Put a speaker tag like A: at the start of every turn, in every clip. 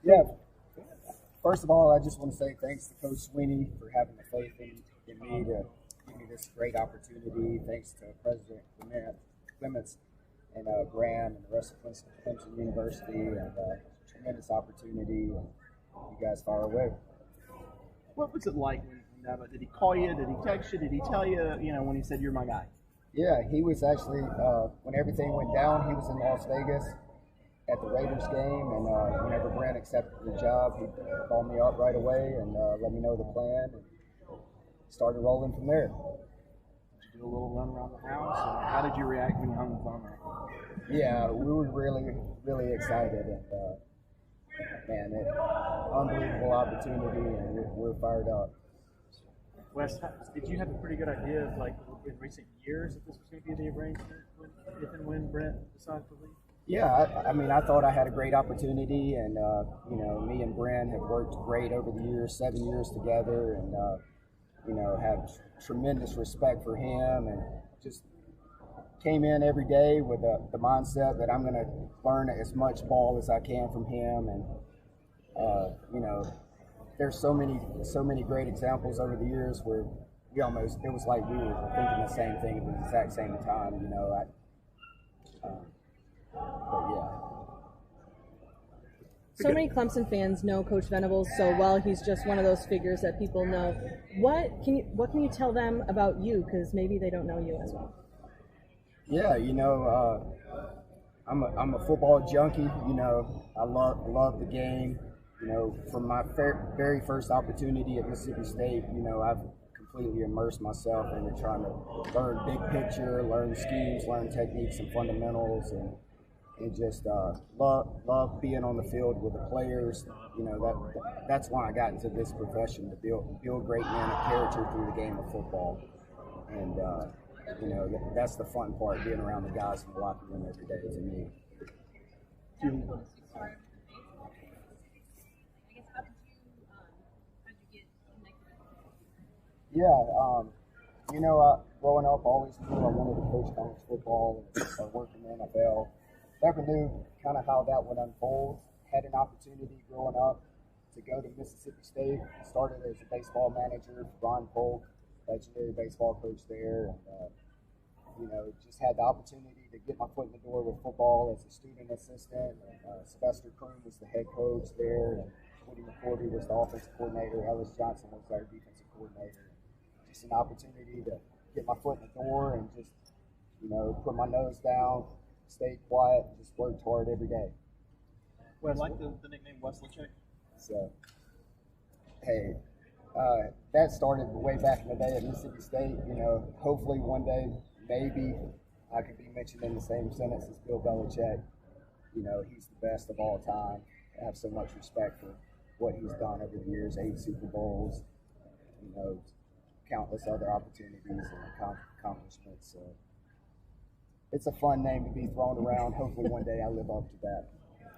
A: Yeah. First of all, I just want to say thanks to Coach Sweeney for having the faith in me to give me this great opportunity. Thanks to President Clements and Graham and the rest of Clemson University, and tremendous opportunity. And you guys far away.
B: What was it like when did he call you? Did he text you? Did he tell you? You know, when he said you're my guy.
A: Yeah, he was actually when everything went down. He was in Las Vegas at the Raiders game, and whenever Brent accepted the job, he called me up right away and let me know the plan, and started rolling from there.
B: Did you do a little run around the house? And how did you react when you hung the phone up?
A: Yeah, we were really excited, and man, unbelievable opportunity, and we're fired up.
B: Wes, did you have a pretty good idea of, like, in recent years, if this was going to be the arrangement if and when Brent decided to leave?
A: Yeah, I mean, I thought I had a great opportunity, and you know, me and Brent have worked great over the years, 7 years together, and you know, have tremendous respect for him, and just came in every day with the mindset that I'm going to learn as much ball as I can from him, and you know, there's so many great examples over the years where it was like we were thinking the same thing at the exact same time, you know. But yeah.
C: So many Clemson fans know Coach Venables so well. He's just one of those figures that people know. What can you tell them about you? Because maybe they don't know you as well.
A: Yeah, you know, I'm a football junkie. You know, I love the game. You know, from my very first opportunity at Mississippi State, you know, I've completely immersed myself into trying to learn big picture, learn schemes, learn techniques and fundamentals, and just love being on the field with the players. You know, that's why I got into this profession, to build great men of character through the game of football. And you know, that's the fun part, being around the guys in the locker room every day to me. Yeah, you know, growing up, always knew I wanted to coach college football and work in the NFL. Never knew kind of how that would unfold. Had an opportunity growing up to go to Mississippi State. Started as a baseball manager for Ron Polk, legendary baseball coach there. And, you know, just had the opportunity to get my foot in the door with football as a student assistant. And, Sylvester Croom was the head coach there. And Woody McCourty was the offensive coordinator. Ellis Johnson was our defensive coordinator. Just an opportunity to get my foot in the door and just, you know, put my nose down, stay quiet, and just worked hard every day.
B: Well, I like the nickname Wesley Check.
A: So, hey, that started way back in the day at Mississippi State. You know, hopefully one day, maybe I could be mentioned in the same sentence as Bill Belichick. You know, he's the best of all time. I have so much respect for what he's done over the years, 8 Super Bowls, you know, countless other opportunities and accomplishments. So it's a fun name to be thrown around. Hopefully one day I live up to that.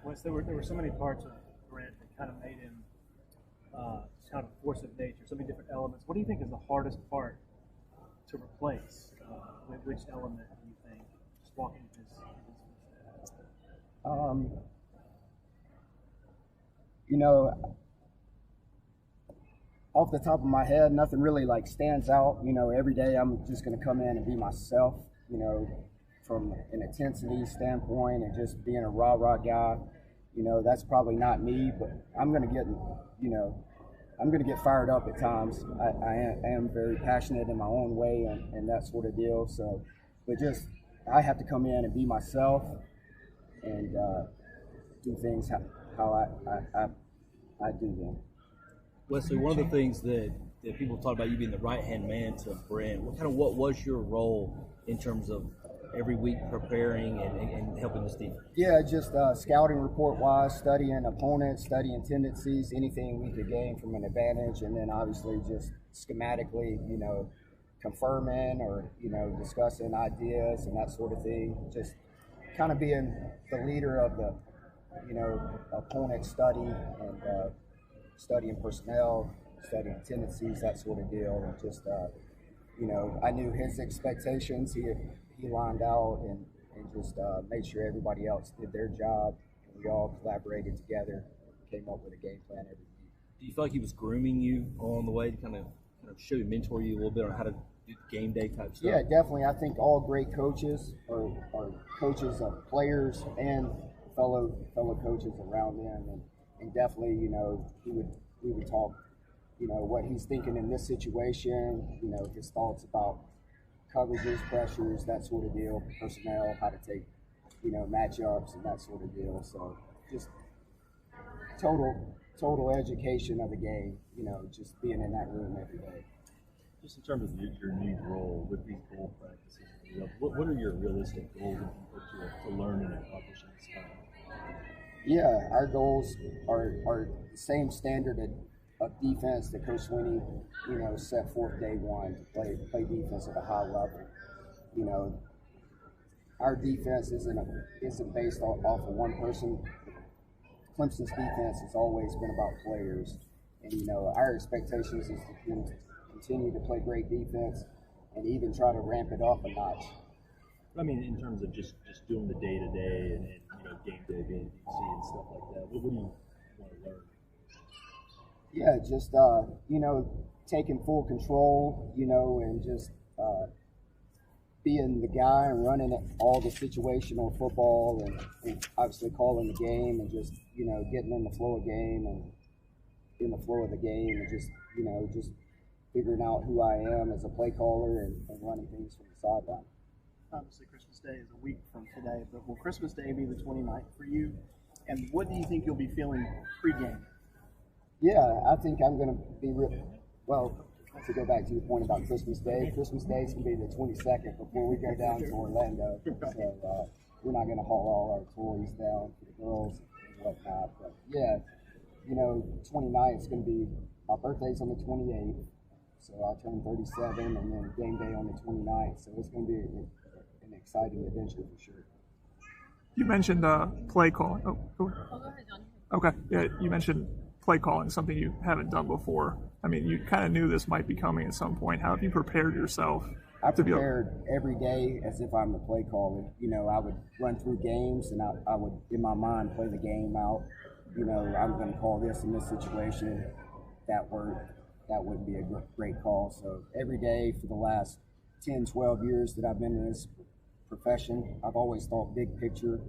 B: Wes, there were so many parts of Brent that kind of made him kind of a force of nature, so many different elements. What do you think is the hardest part to replace? Which element do you think, just walking his
A: you know, off the top of my head, nothing really like stands out. You know, every day I'm just going to come in and be myself, you know, from an intensity standpoint and just being a rah-rah guy. You know, that's probably not me, but I'm going to get, you know, I'm going to get fired up at times. I am very passionate in my own way and that sort of deal. So, but just, I have to come in and be myself and do things how I do them.
D: Wesley, one of the things that people talk about you being the right-hand man to Brent, what was your role in terms of every week preparing and helping this team?
A: Yeah, just scouting report-wise, studying opponents, studying tendencies, anything we could gain from an advantage, and then obviously just schematically, you know, confirming or, you know, discussing ideas and that sort of thing. Just kind of being the leader of the, you know, opponent study and studying personnel, studying tendencies, that sort of deal, and just, you know, I knew his expectations. He lined out and just made sure everybody else did their job, and we all collaborated together came up with a game plan every week.
D: Do you feel like he was grooming you along the way to kind of show you, mentor you a little bit on how to do game day type stuff?
A: Yeah, definitely. I think all great coaches are coaches of players and fellow coaches around them, and definitely, you know, we would talk, you know, what he's thinking in this situation, you know, his thoughts about coverages, pressures, that sort of deal, personnel, how to take, you know, matchups and that sort of deal. So just total education of the game, you know, just being in that room every day.
E: Just in terms of your new role with these goal practices, what are your realistic goals to learn and accomplish in this time?
A: Yeah, our goals are the same standard of defense that Coach Sweeney, you know, set forth day one to play defense at a high level. You know, our defense isn't based off of one person. Clemson's defense has always been about players, and you know, our expectations is to continue to play great defense and even try to ramp it up a notch.
E: I mean, in terms of just doing the day to day and you know, game day, being DC and stuff like that. What do you want to learn?
A: Yeah, just you know, taking full control, you know, and just being the guy and running all the situational football and obviously calling the game and just, you know, getting in the flow of game and in the flow of the game and just, you know, just figuring out who I am as a play caller and running things from the sideline.
B: Obviously, Christmas Day is a week from today, but will Christmas Day be the 29th for you? And what do you think you'll be feeling pregame?
A: Yeah, I think I'm going to be well, to go back to your point about Christmas Day is going to be the 22nd before we go down to Orlando. So we're not going to haul all our toys down for the girls and whatnot. But yeah, you know, 29th is going to be, my birthday's on the 28th. So I'll turn 37 and then game day on the 29th. So it's going to be an exciting adventure for sure.
F: You mentioned play calling. Oh, go ahead.
C: Oh, go ahead, John.
F: Okay. Yeah, you mentioned play calling, something you haven't done before. I mean, you kind of knew this might be coming at some point. How have you prepared yourself?
A: I prepared every day as if I'm the play caller. You know, I would run through games and I would, in my mind, play the game out. You know, I'm going to call this in this situation. That wouldn't be a great call. So every day for the last 10, 12 years that I've been in this profession, I've always thought big picture,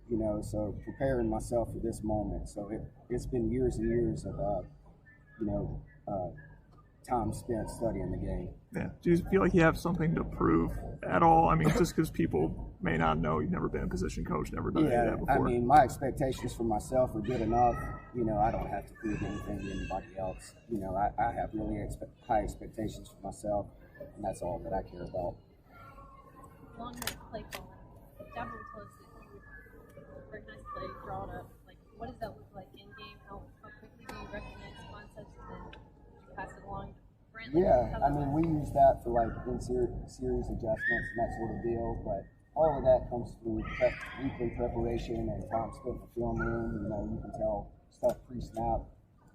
A: you know, so preparing myself for this moment. So it's been years and years of, you know, time spent studying the game.
F: Yeah. Do you feel like you have something to prove at all? I mean, just because people may not know you've never been a position coach, never done any of that before.
A: I mean, my expectations for myself are good enough. You know, I don't have to prove anything to anybody else. You know, I have really high expectations for myself, and that's all that I care about.
G: Along with play calling, Dabble told us that you recognize play, draw it up. Like, what does that look like in game? How quickly do you recognize concepts and then you pass it along to Brent?
A: Yeah, I mean, we use that for like series adjustments and that sort of deal, but all of that comes through weekly preparation and time spent in the film room. You know, you can tell stuff pre-snap,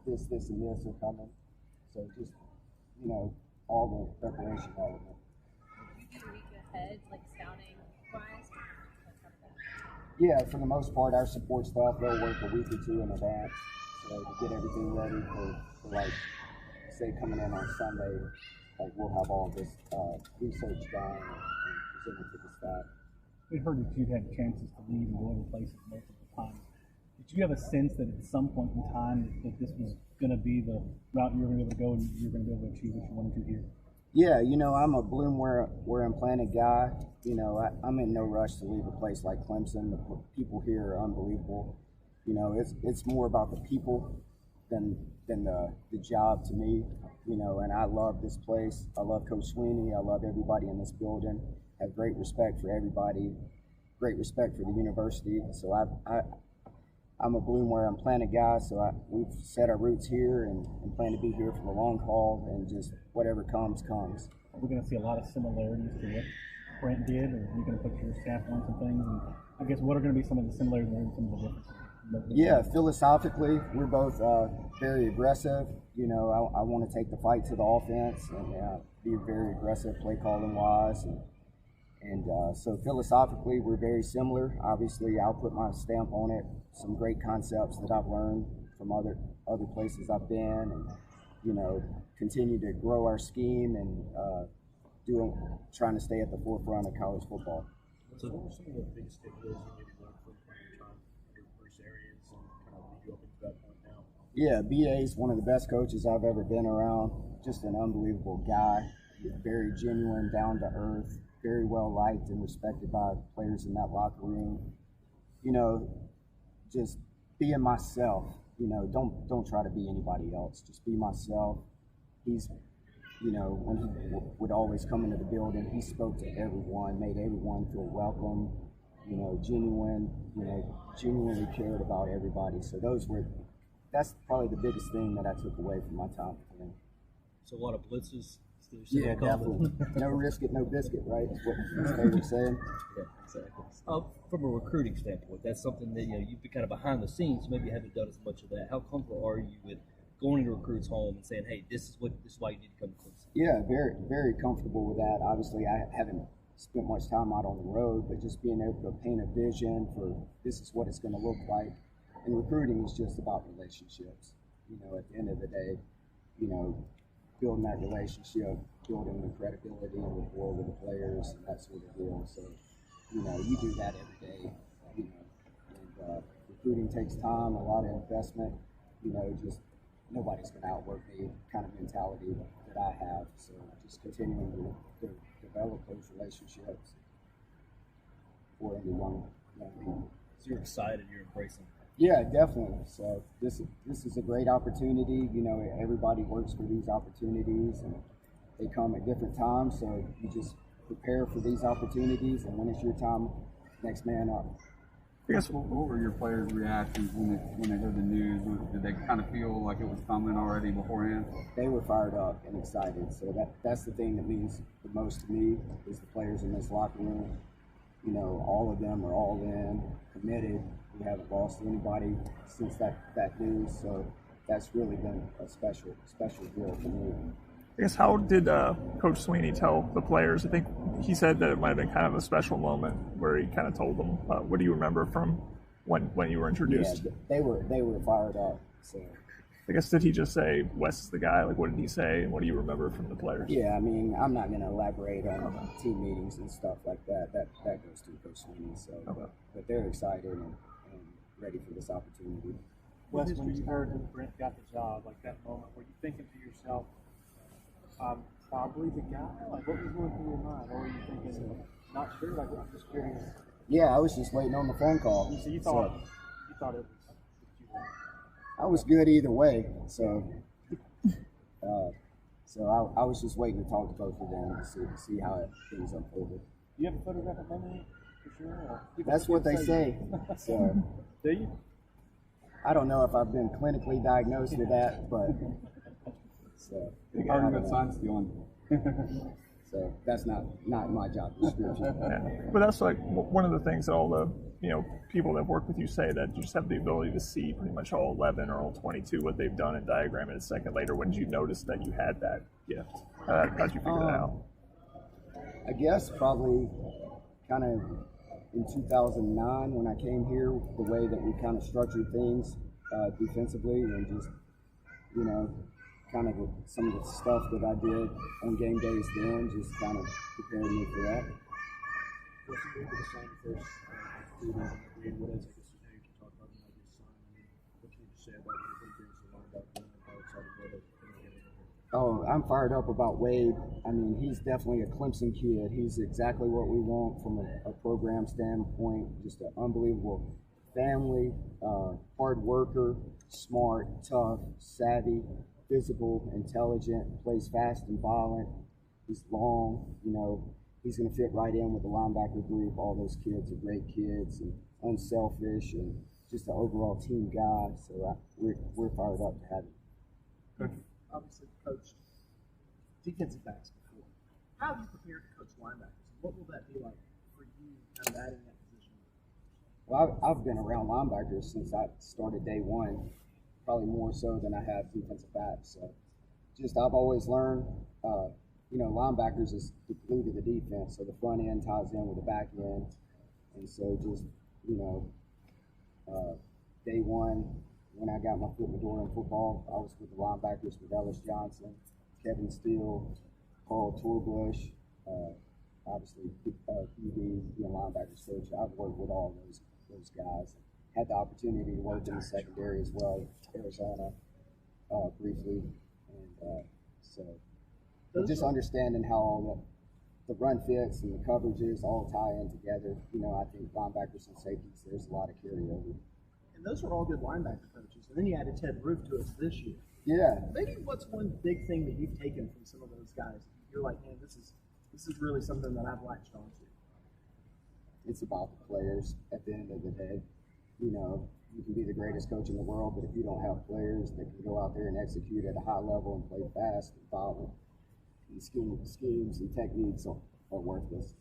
A: this, and this are coming. So just, you know, all the preparation element.
G: You do a week ahead, like scouting wise?
A: Yeah, for the most part, our support staff, they'll work a week or two in advance, so to get everything ready for like, say, coming in on Sunday, like we'll have all this research done and present it to the staff.
H: We heard that you'd had chances to leave and go other places multiple times. Did you have a sense that at some point in time that this was going to be the route you were going to be able to go and you were going to be able to achieve what you wanted to here?
A: Yeah, you know, I'm a bloom where I'm planted guy. You know, I'm in no rush to leave a place like Clemson. The people here are unbelievable. You know, it's more about the people than the job to me. You know, and I love this place. I love Coach Sweeney. I love everybody in this building. I have great respect for everybody. Great respect for the university. So I'm a bloom where I'm planted guy, so we've set our roots here and plan to be here for the long haul, and just whatever comes.
H: We're going to see a lot of similarities to what Brent did, or you're going to put your staff on some things, and I guess what are going to be some of the similarities and some of the differences?
A: Yeah, philosophically, we're both very aggressive. You know, I want to take the fight to the offense and be very aggressive play calling wise, and so philosophically, we're very similar. Obviously, I'll put my stamp on it. Some great concepts that I've learned from other places I've been, and continue to grow our scheme and trying to stay at the forefront of college football.
E: So what were some of the biggest takeaways you maybe learned from your time in various areas and kind of lead you up into that point now?
A: Yeah, BA is one of the best coaches I've ever been around. Just an unbelievable guy, very genuine, down to earth, very well liked and respected by players in that locker room. Just being myself. Don't try to be anybody else. Just be myself. He's, when he would always come into the building, he spoke to everyone, made everyone feel welcome. Genuinely cared about everybody. So that's probably the biggest thing that I took away from my time with him.
D: So a lot of blitzes.
A: Yeah, definitely. No risk it, no biscuit, right? That's what they were saying.
D: Yeah, exactly. From a recruiting standpoint, that's something that you've been kind of behind the scenes. Maybe you haven't done as much of that. How comfortable are you with going into recruits' home and saying, "Hey, this is why you need to come to Clemson"?
A: Yeah, very, very comfortable with that. Obviously, I haven't spent much time out on the road, but just being able to paint a vision for this is what it's going to look like. And recruiting is just about relationships. At the end of the day, building that relationship, building the credibility and rapport with the players, and that sort of deal. So, you do that every day, and recruiting takes time, a lot of investment, just nobody's going to outwork me kind of mentality that I have. So just continuing to develop those relationships for any young people.
D: So you're excited, you're embracing.
A: Yeah, definitely. So this is a great opportunity. Everybody works for these opportunities, and they come at different times. So you just prepare for these opportunities, and when it's your time, next man up.
I: I guess what were your players' reactions when they heard the news? Did they kind of feel like it was coming already beforehand?
A: They were fired up and excited. So that's the thing that means the most to me is the players in this locker room. All of them are all in, committed. We haven't lost anybody since that news, so that's really been a special deal for me.
F: I guess how did Coach Sweeney tell the players? I think he said that it might have been kind of a special moment where he kind of told them. What do you remember from when you were introduced?
A: Yeah, they were fired up. So
F: I guess did he just say Wes is the guy? Like what did he say? And what do you remember from the players?
A: Yeah, I mean I'm not going to elaborate on team meetings and stuff like that. That goes to Coach Sweeney. So, but they're excited and ready for this opportunity.
B: Wes, when you heard that Brent got the job, like that moment, were you thinking to yourself, probably the guy? Like, what was going through your mind? Or were you thinking, not sure? Like, I'm just curious.
A: Yeah, I was just waiting on the phone call.
B: So you thought it was
A: I was good either way. So, I was just waiting to talk to both of them to see how things unfolded.
B: Do you have a photograph of him for sure? Or
A: that's what they say. So,
B: do you?
A: I don't know if I've been clinically diagnosed with that, but so
I: Part of sign stealing.
A: So that's not my job description.
F: Yeah. But that's like one of the things that all the people that work with you say, that you just have the ability to see pretty much all 11 or all 22 what they've done and diagram it a second later. When did you notice that you had that gift? How'd you figure that out?
A: I guess probably kind of in 2009 when I came here, the way that we kind of structured things defensively and just, kind of some of the stuff that I did on game days then, just kind of prepared me for that.
E: What you able to sign first? What else? I guess you can talk about the idea of signing. What can you say about what he brings to linebacker and how excited you are?
A: Oh, I'm fired up about Wade. I mean, he's definitely a Clemson kid. He's exactly what we want from a program standpoint. Just an unbelievable family, hard worker, smart, tough, savvy, physical, intelligent, plays fast and violent. He's long, he's going to fit right in with the linebacker group. All those kids are great kids and unselfish and just an overall team guy. So we're fired up to have him.
J: Obviously coached defensive backs before. How have you prepared to coach linebackers? What will that be like for you, kind of adding that position?
A: Well, I've been around linebackers since I started day one, probably more so than I have defensive backs. So just I've always learned, linebackers is the glue to the defense. So the front end ties in with the back end. And so just, day one, when I got my foot in the door in football, I was with the linebackers with Ellis Johnson, Kevin Steele, Carl Torbush, obviously QB, being linebackers coach. I've worked with all those guys. Had the opportunity to work in the secondary as well, Arizona, briefly, and so just understanding how all the run fits and the coverages all tie in together. I think linebackers and safeties, there's a lot of carryover.
J: And those are all good linebacker coaches. And then you added Ted Roof to us this year.
A: Yeah.
J: Maybe what's one big thing that you've taken from some of those guys? You're like, man, this is really something that I've latched on to.
A: It's about the players at the end of the day. You can be the greatest coach in the world, but if you don't have players that can go out there and execute at a high level and play fast and violent, and schemes and techniques are worthless.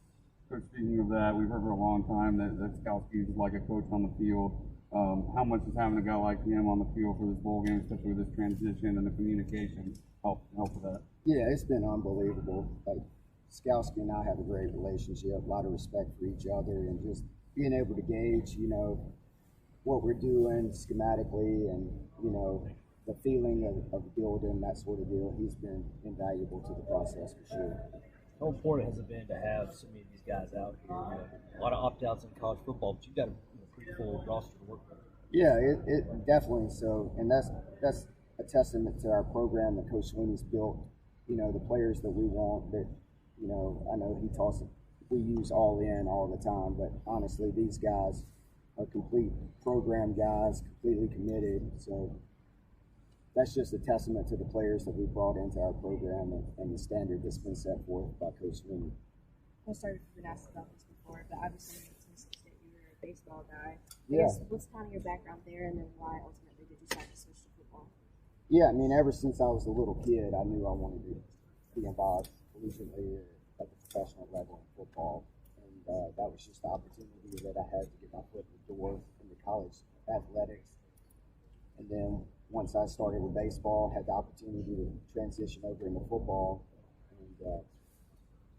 I: Coach, speaking of that, we've heard for a long time that Skowski is like a coach on the field. How much is having a guy like him on the field for this bowl game, especially with this transition and the communication, help with that?
A: Yeah, it's been unbelievable. Like, Skowski and I have a great relationship, a lot of respect for each other, and just being able to gauge, what we're doing schematically and, the feeling of building, that sort of deal. He's been invaluable to the process for sure.
D: How important has it been to have so many of these guys out here? A lot of opt-outs in college football, but you've got a pretty full roster to work with.
A: Yeah, it definitely so, and that's a testament to our program that Coach Sweeney's built. The players that we want. That I know he talks. We use all in all the time, but honestly, these guys are complete program guys, completely committed. So that's just a testament to the players that we brought into our program and the standard that's been set forth by Coach Sweeney.
K: I'm sorry if you've been asked about this before, but obviously at Tennessee State you were a baseball guy.
A: Yeah.
K: What's kind of your background there, and then why ultimately did you decide to switch to football?
A: Yeah, I mean, ever since I was a little kid, I knew I wanted to be involved collegiately at the professional level in football. And that was just the opportunity that I had to get my foot in the door into college athletics. And then once I started with baseball, had the opportunity to transition over into football. And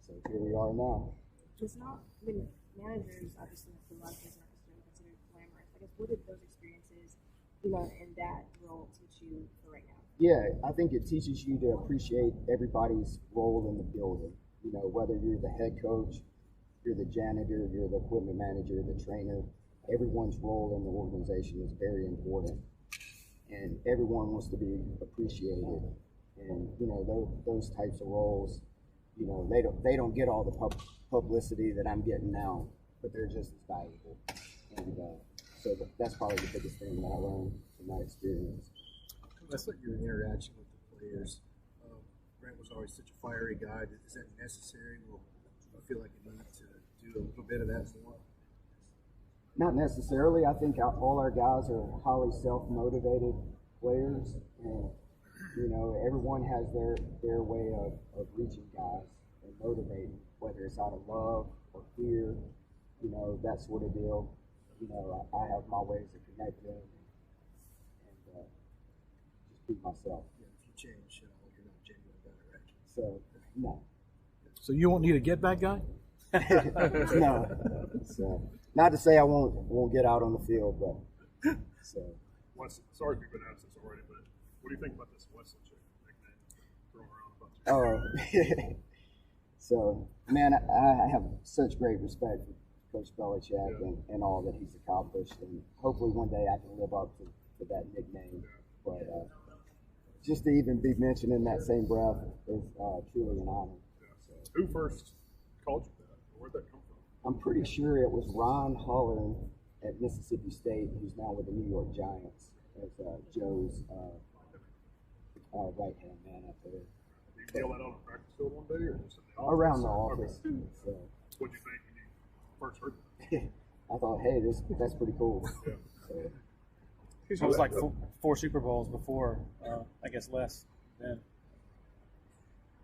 A: so here we are now.
K: It's not, managers obviously for a lot of kids aren't necessarily considered glamorous. I guess what did those experiences, in that role teach you for right now?
A: Yeah, I think it teaches you to appreciate everybody's role in the building. Whether you're the head coach, you're the janitor, you're the equipment manager, the trainer, everyone's role in the organization is very important. And everyone wants to be appreciated. And, those types of roles, they don't get all the publicity that I'm getting now, but they're just as valuable. And so that's probably the biggest thing that I learned from my experience.
E: Let's let your interaction with the players. Brent was always such a fiery guy. Is that necessary? Or do you feel like you need to do a little bit of that more?
A: Not necessarily. I think all our guys are highly self-motivated players, and everyone has their way of reaching guys and motivating, whether it's out of love or fear, that sort of deal. I have my ways of connecting and just be myself.
E: Yeah, if you change, you're not genuine about it, right?
A: So no.
E: So you won't need a get back guy?
A: No. So, not to say I won't get out on the field, but so.
L: Wes, sorry if you've been asked this already, but what do you think about this Wesley chick nickname thrown around about you?
A: So, man, I have such great respect for Coach Belichick and all that he's accomplished, and hopefully one day I can live up to that nickname. But just to even be mentioned in that same breath is truly an honor. So,
L: who first called you that? Where'd that come from?
A: I'm pretty sure it was Ron Holland at Mississippi State, who's now with the New York Giants, as Joe's right-hand man up there.
L: Did you yell that on the practice field one day, or just in the office?
A: Around the office.
L: Okay.
A: So.
L: What'd you think when you first heard that?
A: I thought, hey, that's pretty cool.
L: Yeah.
A: So.
B: It was like four Super Bowls before, I guess less then.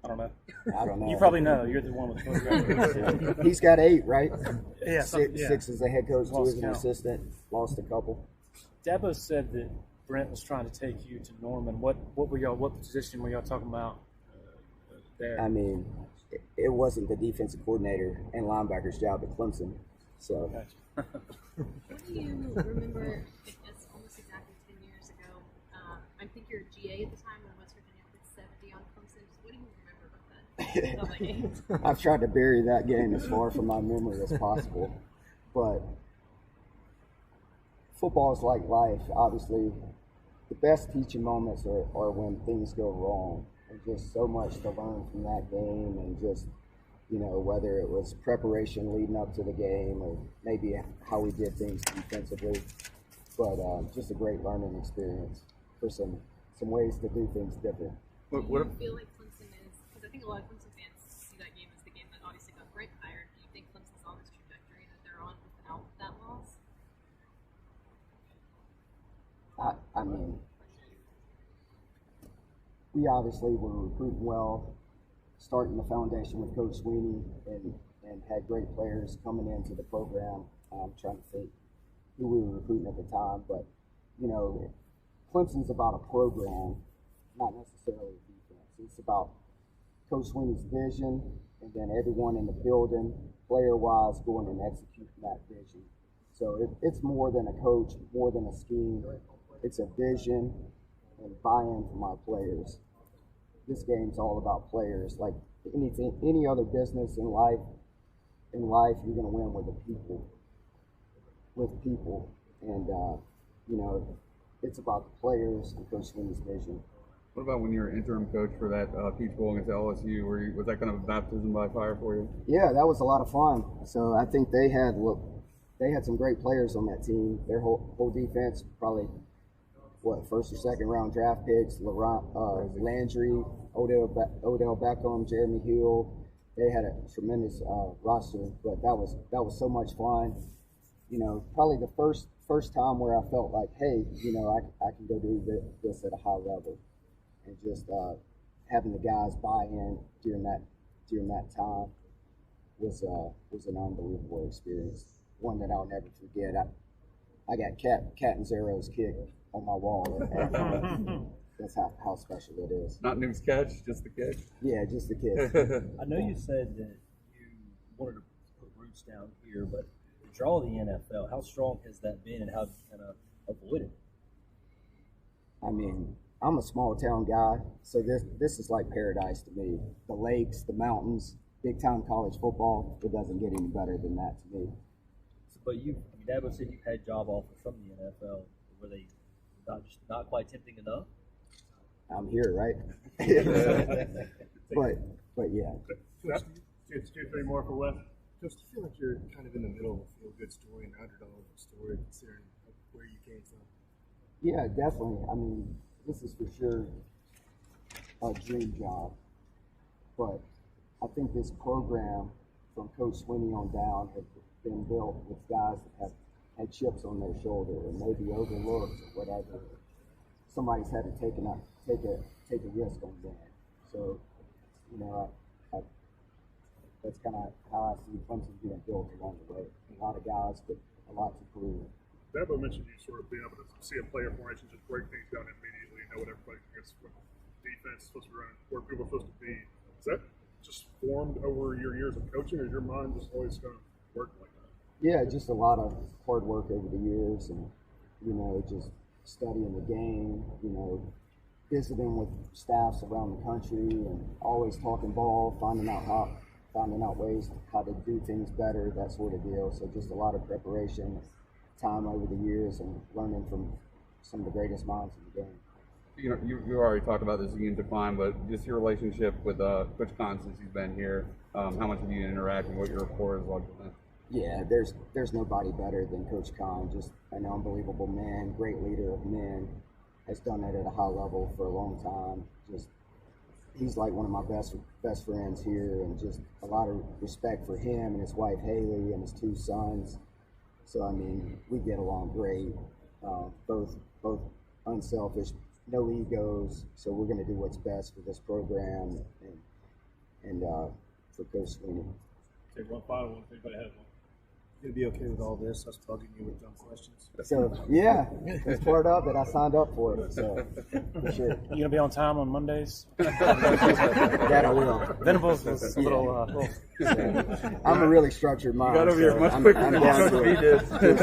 B: I don't know. You probably know. You're the one with the
A: He's got 8, right?
B: Yeah,
A: six as a head coach, 2 as an assistant. Lost a couple.
B: Dabo said that Brent was trying to take you to Norman. What position were y'all talking about there?
A: I mean, it wasn't the defensive coordinator and linebacker's job at Clemson. So.
G: What do you remember? It's almost exactly 10 years ago think you're a GA at the time when West Virginia put 70 on Clemson. What do you remember about that game?
A: I've tried to bury that game as far from my memory as possible. But football is like life. Obviously, the best teaching moments are when things go wrong. And just so much to learn from that game, and just, whether it was preparation leading up to the game or maybe how we did things defensively. But just a great learning experience for some ways to do things different.
G: Do you feel like Clemson is, because I think a lot of Clemson fans see that game as the game that obviously got Brent hired. Do you think Clemson's on this trajectory that they're on without that loss?
A: I mean, we obviously were recruiting well, starting the foundation with Coach Sweeney, and had great players coming into the program. I'm trying to think who we were recruiting at the time, but Clemson's about a program, not necessarily defense. It's about Coach Sweeney's vision, and then everyone in the building, player-wise, going and executing that vision. So it's more than a coach, more than a scheme. It's a vision and buy-in from our players. This game's all about players. Like any other business in life, you're going to win with the people. And it's about the players and Coach Sweeney's vision.
I: What about when you were interim coach for that Peach Bowl against LSU? Was that kind of a baptism by fire for you?
A: Yeah, that was a lot of fun. So I think they had some great players on that team. Their whole defense, probably first or second round draft picks, Landry, Odell Beckham, Jeremy Hill. They had a tremendous roster, but that was so much fun. Probably the first time where I felt like, hey, I can go do this at a high level, and just having the guys buy in during that time was an unbelievable experience. One that I'll never forget. I got Catanzaro's kick on my wall. That's how special it is.
I: Not Noob's catch, just the kick?
A: Yeah, just the kick.
D: I know you said that you wanted to put roots down here, but the draw of the NFL, how strong has that been, and how do you kind of avoid it?
A: I mean, I'm a small town guy, so this is like paradise to me. The lakes, the mountains, big time college football, it doesn't get any better than that to me.
D: But Dabo said you've had job offers from the NFL. Were they not quite tempting enough?
A: I'm here, right? but yeah.
L: Just two, three more for Wes. Just feel like you're kind of in the middle of a feel-good story, an underdog story, considering where you came from.
A: Yeah, definitely. I mean, this is for sure a dream job, but I think this program from Coach Sweeney on down has been built with guys that have had chips on their shoulder and maybe overlooked or whatever. Somebody's had to take a risk on that. So, that's kind of how I see Clemson being built along the way. A lot of guys, but a lot to prove.
L: Dabo mentioned you sort of being able to see a player formation, just break things down immediately, know what everybody, what defense is supposed to be running, where people are supposed to be. Is that just formed over your years of coaching, or is your mind just always going to work like that?
A: Yeah, just a lot of hard work over the years, and just studying the game, visiting with staffs around the country, and always talking ball, finding out ways how to do things better, that sort of deal. So just a lot of preparation, time over the years, and learning from some of the greatest minds in the game.
I: You already talked about this in decline, but just your relationship with Coach Khan since he's been here, how much have you interacted, what your rapport is like with him?
A: Yeah, there's nobody better than Coach Khan. Just an unbelievable man, great leader of men, has done it at a high level for a long time. He's like one of my best friends here, and just a lot of respect for him and his wife Haley and his two sons. So I mean, we get along great, both unselfish, no egos. So we're going to do what's best for this program and for Coach Sweeney.
E: Take one final one if anybody has one. You're going to be okay with all this, us bugging you with dumb questions?
A: So, yeah, it's part of it. I signed up for it, so for sure.
B: You going to be on time on Mondays?
A: That I will.
B: Venables was a little...
A: I'm a really structured mind.
I: You got over here much
A: I'm
I: quicker
A: down
I: than
A: to
I: he
A: it.
I: did.